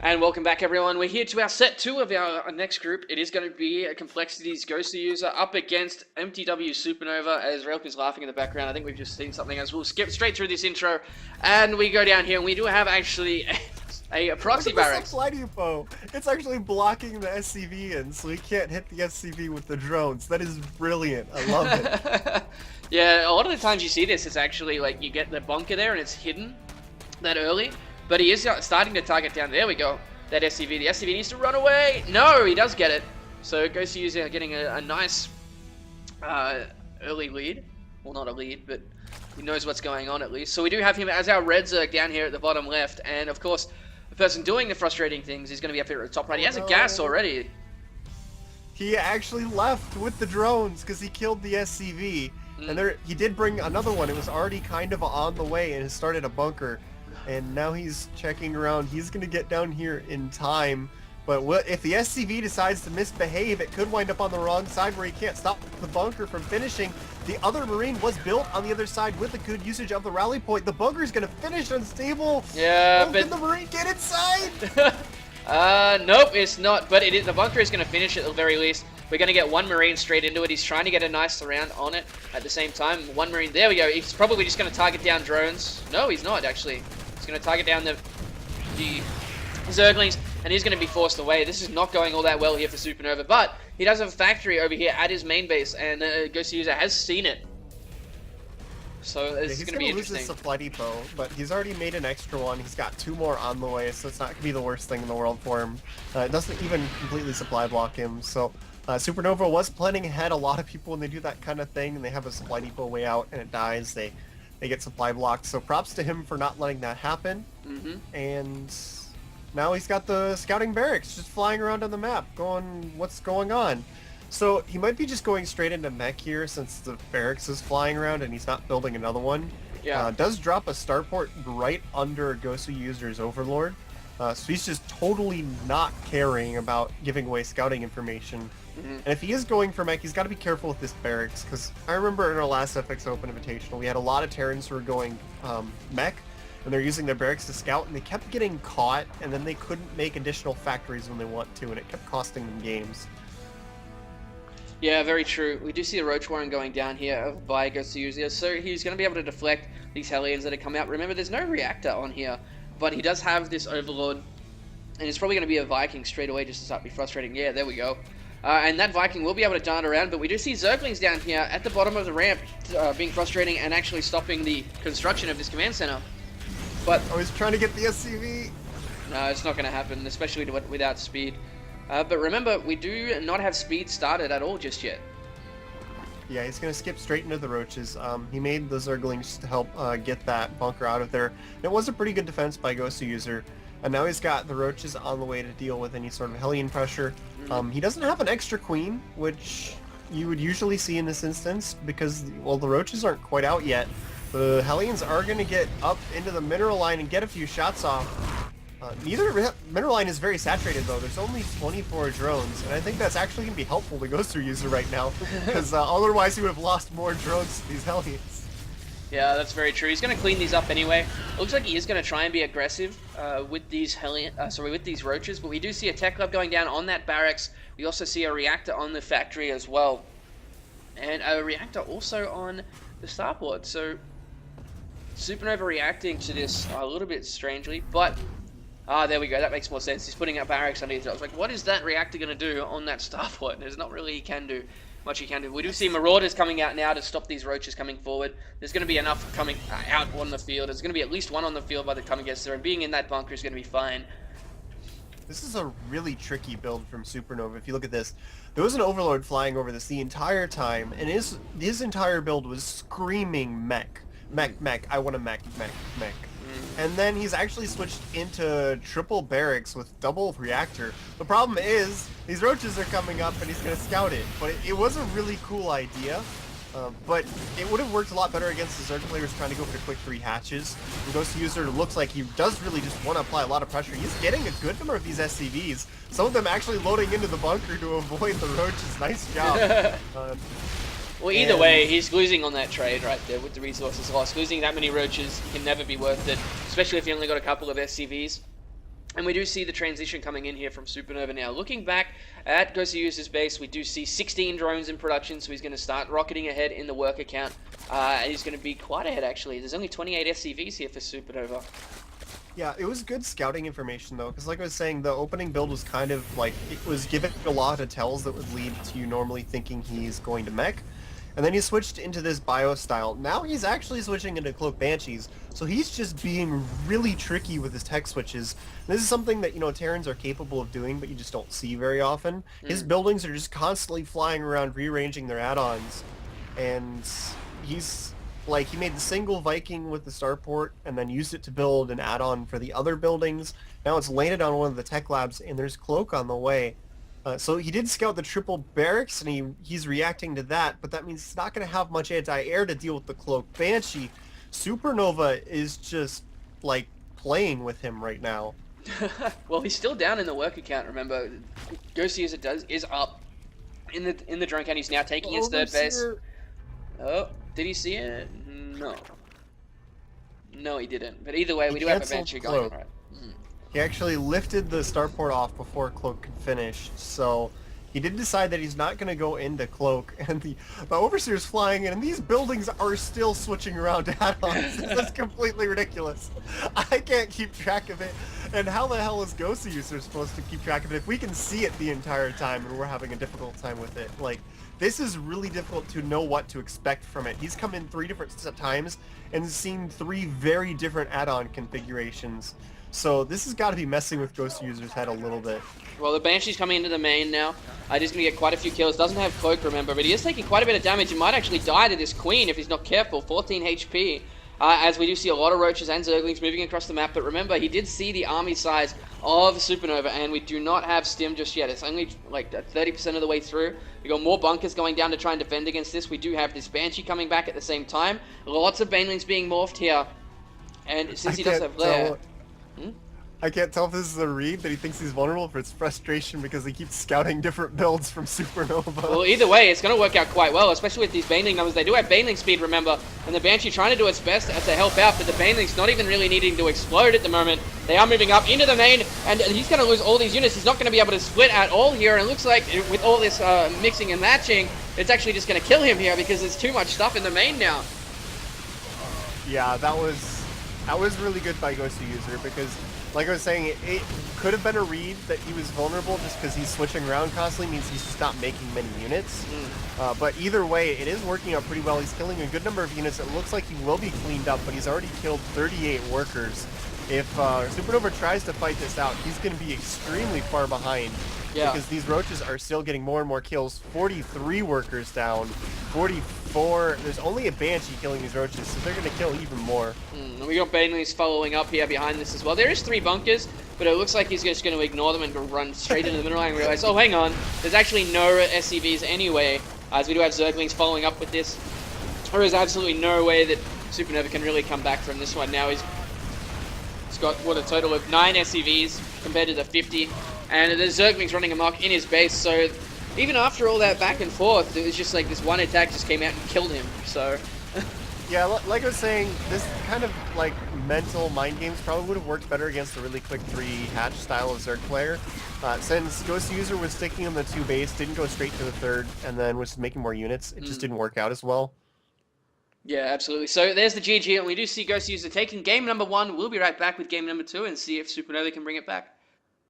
And welcome back, everyone. We're here to our set 2 of our next group. It is going to be a Complexity's Ghostly User up against MTW Supernova, as Relk is laughing in the background. I think we've just seen something, as we'll skip straight through this intro. And we go down here, and we do have actually a proxy barracks. Flight UFO. It's actually blocking the SCV in, so we can't hit the SCV with the drones. That is brilliant. I love it. Yeah, a lot of the times you see this, it's actually like you get the bunker there, and it's hidden that early. But he is starting to target down. There we go. That SCV. The SCV needs to run away. No, he does get it. So Ghostly User getting a nice early lead. Well, not a lead, but he knows what's going on at least. So we do have him as our red Zerg down here at the bottom left. And of course, the person doing the frustrating things is going to be up here at the top right. He has a gas already. He actually left with the drones because he killed the SCV. And he did bring another one. It was already kind of on the way and has started a bunker. And now he's checking around. He's going to get down here in time. But if the SCV decides to misbehave, it could wind up on the wrong side where he can't stop the bunker from finishing. The other Marine was built on the other side with a good usage of the rally point. The bunker is going to finish unstable. Yeah, but can the Marine get inside? Nope, it's not. But the bunker is going to finish at the very least. We're going to get one Marine straight into it. He's trying to get a nice round on it at the same time. One Marine, there we go. He's probably just going to target down drones. No, he's not actually. He's going to target down the Zerglings, and he's going to be forced away. This is not going all that well here for Supernova, but he does have a factory over here at his main base, and Ghostly User has seen it. So this is going to be interesting. He's going to lose his supply depot, but he's already made an extra one. He's got 2 more on the way, so it's not going to be the worst thing in the world for him. It doesn't even completely supply block him, so Supernova was planning ahead. A lot of people, when they do that kind of thing, and they have a supply depot way out, and it dies, they get supply blocked. So props to him for not letting that happen. And now he's got the scouting barracks just flying around on the map, going, what's going on? So he might be just going straight into mech here since the barracks is flying around and he's not building another one. Yeah. Does drop a starport right under Ghostly User's Overlord. So he's just totally not caring about giving away scouting information. And if he is going for mech, he's got to be careful with this barracks, because I remember in our last FX Open Invitational, we had a lot of Terrans who were going mech, and they're using their barracks to scout, and they kept getting caught, and then they couldn't make additional factories when they want to, and it kept costing them games. Yeah, very true. We do see the Roach Warren going down here by Ghostly User, so he's going to be able to deflect these Hellions that have come out. Remember, there's no reactor on here, but he does have this Overlord, and it's probably going to be a Viking straight away just to start be frustrating. Yeah, there we go. And that Viking will be able to dart around, but we do see Zerglings down here at the bottom of the ramp being frustrating and actually stopping the construction of this command center. But I was trying to get the SCV. No, it's not going to happen, especially without speed. But remember, we do not have speed started at all just yet. Yeah, he's going to skip straight into the Roaches. He made the Zerglings to help get that bunker out of there. And it was a pretty good defense by Ghostly User. And now he's got the Roaches on the way to deal with any sort of Hellion pressure. He doesn't have an extra Queen, which you would usually see in this instance, because, well, the Roaches aren't quite out yet. The Hellions are going to get up into the mineral line and get a few shots off. Neither mineral line is very saturated, though. There's only 24 drones, and I think that's actually going to be helpful to Ghostly User right now, because otherwise he would have lost more drones to these Hellions. Yeah, that's very true. He's going to clean these up anyway. It looks like he is going to try and be aggressive with these with these Roaches, but we do see a tech lab going down on that barracks. We also see a reactor on the factory as well, and a reactor also on the starport. So Supernova reacting to this a little bit strangely, but there we go. That makes more sense. He's putting up barracks underneath it. I was like, what is that reactor going to do on that starport? There's not really much he can do. We do see Marauders coming out now to stop these Roaches coming forward. There's going to be enough coming out on the field. There's going to be at least one on the field by the time it gets there, and being in that bunker is going to be fine. This is a really tricky build from Supernova. If you look at this, there was an Overlord flying over this the entire time, and his entire build was screaming mech. Mech, I want a mech. And then he's actually switched into triple barracks with double reactor. The problem is, these Roaches are coming up and he's going to scout it. But it was a really cool idea. But it would have worked a lot better against the Zerg players trying to go for the quick 3 hatches. And Ghostly User looks like he does really just want to apply a lot of pressure. He's getting a good number of these SCVs. Some of them actually loading into the bunker to avoid the Roaches. Nice job. Well, either way, he's losing on that trade right there with the resources lost. Losing that many Roaches can never be worth it, especially if you only got a couple of SCVs. And we do see the transition coming in here from Supernova now. Looking back at Ghost User's base, we do see 16 drones in production, so he's going to start rocketing ahead in the worker count. And he's going to be quite ahead, actually. There's only 28 SCVs here for Supernova. Yeah, it was good scouting information, though, because like I was saying, the opening build was kind of like, it was giving a lot of tells that would lead to you normally thinking he's going to mech. And then he switched into this bio style. Now he's actually switching into Cloak Banshees, so he's just being really tricky with his tech switches. This is something that, Terrans are capable of doing, but you just don't see very often. His buildings are just constantly flying around, rearranging their add-ons. And he's, like, he made the single Viking with the starport, and then used it to build an add-on for the other buildings. Now it's landed on one of the tech labs, and there's Cloak on the way. So he did scout the triple barracks, and he's reacting to that, but that means he's not going to have much anti-air to deal with the Cloak Banshee. Supernova is just, like, playing with him right now. Well, he's still down in the worker count, remember. Ghost User is up in the drone count. He's now taking his third base. Oh, did he see it? No. No, he didn't. But either way, we do have a Banshee going, right? He actually lifted the starport off before Cloak could finish, so he did decide that he's not going to go into Cloak, and the Overseer's flying in, and these buildings are still switching around to add-ons. That's completely ridiculous. I can't keep track of it, and how the hell is Ghost User supposed to keep track of it if we can see it the entire time and we're having a difficult time with it? Like, this is really difficult to know what to expect from it. He's come in 3 different times and seen 3 very different add-on configurations. So this has got to be messing with Ghost User's head a little bit. Well, the Banshee's coming into the main now. He's going to get quite a few kills. Doesn't have Cloak, remember, but he is taking quite a bit of damage. He might actually die to this Queen if he's not careful. 14 HP. As we do see a lot of Roaches and Zerglings moving across the map. But remember, he did see the army size of Supernova, and we do not have Stim just yet. It's only like 30% of the way through. We've got more bunkers going down to try and defend against this. We do have this Banshee coming back at the same time. Lots of Banelings being morphed here. And since he does have Lair... I can't tell if this is a read that he thinks he's vulnerable, or it's frustration because he keeps scouting different builds from Supernova. Well, either way, it's going to work out quite well, especially with these Baneling numbers. They do have Baneling speed, remember, and the Banshee trying to do its best to help out, but the Baneling's not even really needing to explode at the moment. They are moving up into the main, and he's going to lose all these units. He's not going to be able to split at all here, and it looks like with all this mixing and matching, it's actually just going to kill him here because there's too much stuff in the main now. Yeah, that was really good by Ghost User because, like I was saying, it could have been a read that he was vulnerable just because he's switching around constantly, means he's just not making many units. But either way, it is working out pretty well. He's killing a good number of units. It looks like he will be cleaned up, but he's already killed 38 workers. If Supernova tries to fight this out, he's going to be extremely far behind. Yeah. Because these Roaches are still getting more and more kills. 43 workers down, 44. There's only a Banshee killing these Roaches, so they're going to kill even more. And we got Banelings following up here behind this as well. There is 3 bunkers, but it looks like he's just going to ignore them and run straight into the middle line and realize, oh, hang on, there's actually no SCVs anyway, as we do have Zerglings following up with this. There is absolutely no way that Supernova can really come back from this one now. He's got, what, a total of 9 SCVs compared to the 50. And the Zerglings running amok in his base, so even after all that back and forth, it was just like this one attack just came out and killed him, so... Yeah, like I was saying, this kind of like mental mind games probably would have worked better against a really quick 3 hatch style of Zerg player. Since Ghost User was sticking on the 2 base, didn't go straight to the 3rd, and then was making more units, it just didn't work out as well. Yeah, absolutely. So there's the GG, and we do see Ghost User taking game number 1. We'll be right back with game number 2 and see if Supernova can bring it back.